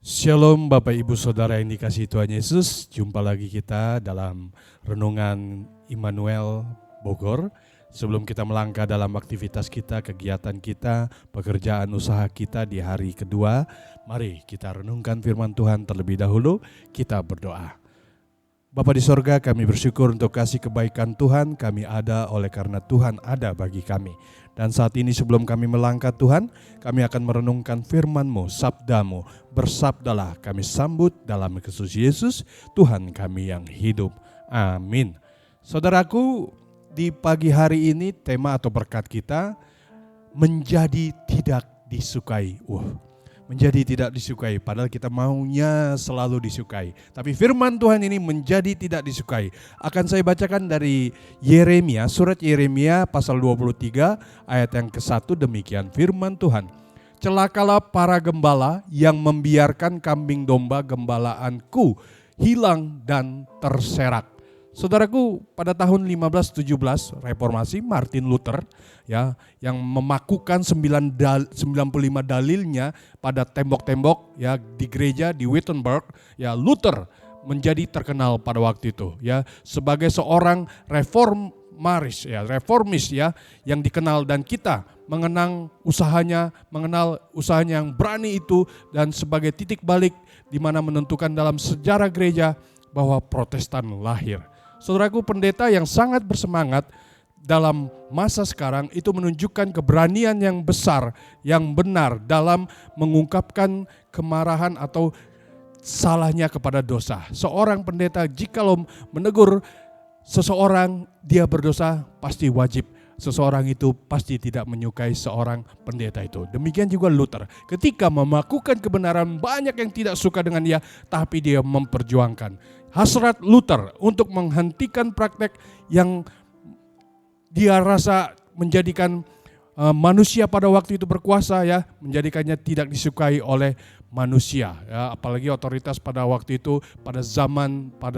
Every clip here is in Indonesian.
Shalom Bapak Ibu Saudara yang dikasihi Tuhan Yesus. Jumpa lagi kita dalam Renungan Immanuel Bogor. Sebelum kita melangkah dalam aktivitas kita, kegiatan kita, pekerjaan usaha kita di hari kedua, mari kita renungkan firman Tuhan terlebih dahulu. Kita berdoa. Bapa di sorga, kami bersyukur untuk kasih kebaikan Tuhan. Kami ada oleh karena Tuhan ada bagi kami. Dan saat ini sebelum kami melangkah Tuhan, kami akan merenungkan firman-Mu, sabda-Mu. Bersabdalah, kami sambut dalam Kristus Yesus, Tuhan kami yang hidup. Amin. Saudaraku, di pagi hari ini tema atau berkat kita, menjadi tidak disukai. Menjadi tidak disukai, padahal kita maunya selalu disukai. Tapi firman Tuhan ini menjadi tidak disukai. Akan saya bacakan dari Yeremia, surat Yeremia pasal 23 ayat yang ke-1, demikian firman Tuhan. Celakalah para gembala yang membiarkan kambing domba gembalaanku hilang dan terserak. Saudaraku, pada tahun 1517 Reformasi, Martin Luther ya yang memakukan 95 dalilnya pada tembok-tembok ya di gereja di Wittenberg, ya Luther menjadi terkenal pada waktu itu ya sebagai seorang reformis ya yang dikenal, dan kita mengenal usahanya yang berani itu, dan sebagai titik balik di mana menentukan dalam sejarah gereja bahwa Protestan lahir. Saudaraku, pendeta yang sangat bersemangat dalam masa sekarang itu menunjukkan keberanian yang besar, yang benar dalam mengungkapkan kemarahan atau salahnya kepada dosa. Seorang pendeta jikalau menegur seseorang dia berdosa, pasti wajib. Seseorang itu pasti tidak menyukai seorang pendeta itu. Demikian juga Luther. Ketika memakukan kebenaran, banyak yang tidak suka dengan dia, tapi dia memperjuangkan. Hasrat Luther untuk menghentikan praktek yang dia rasa menjadikan manusia pada waktu itu berkuasa, ya, menjadikannya tidak disukai oleh manusia, ya, apalagi otoritas pada waktu itu pada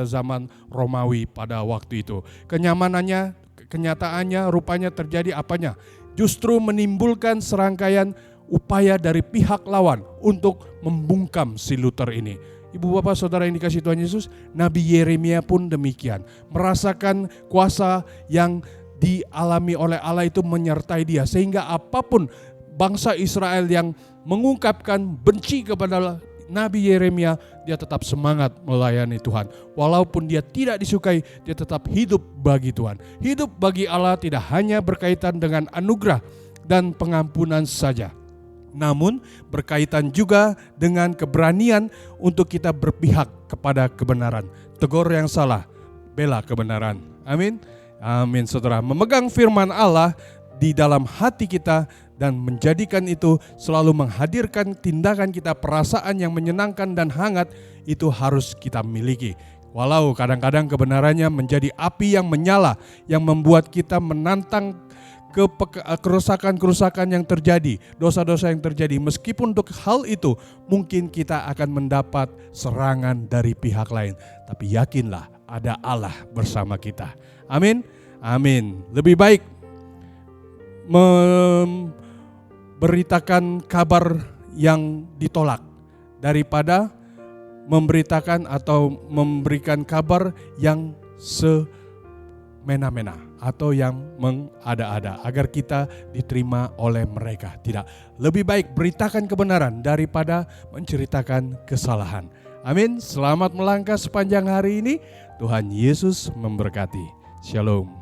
zaman Romawi pada waktu itu. Kenyamanannya, kenyataannya rupanya terjadi apanya? Justru menimbulkan serangkaian upaya dari pihak lawan untuk membungkam si Luther ini. Ibu bapak saudara yang dikasihi Tuhan Yesus, Nabi Yeremia pun demikian, merasakan kuasa yang dialami oleh Allah itu menyertai dia, sehingga apapun bangsa Israel yang mengungkapkan benci kepada Nabi Yeremia, dia tetap semangat melayani Tuhan. Walaupun dia tidak disukai, dia tetap hidup bagi Tuhan. Hidup bagi Allah tidak hanya berkaitan dengan anugerah dan pengampunan saja, namun berkaitan juga dengan keberanian untuk kita berpihak kepada kebenaran. Tegur yang salah, bela kebenaran. Amin. Amin saudara. Memegang firman Allah di dalam hati kita dan menjadikan itu selalu menghadirkan tindakan kita, perasaan yang menyenangkan dan hangat, itu harus kita miliki. Walau kadang-kadang kebenarannya menjadi api yang menyala, yang membuat kita menantang kerusakan-kerusakan yang terjadi, dosa-dosa yang terjadi. Meskipun untuk hal itu mungkin kita akan mendapat serangan dari pihak lain, tapi yakinlah ada Allah bersama kita. Amin. Amin. Lebih baik memberitakan kabar yang ditolak daripada memberitakan atau memberikan kabar yang semena-mena atau yang mengada-ada agar kita diterima oleh mereka. Tidak, lebih baik beritakan kebenaran daripada menceritakan kesalahan. Amin. Selamat melangkah sepanjang hari ini. Tuhan Yesus memberkati. Shalom.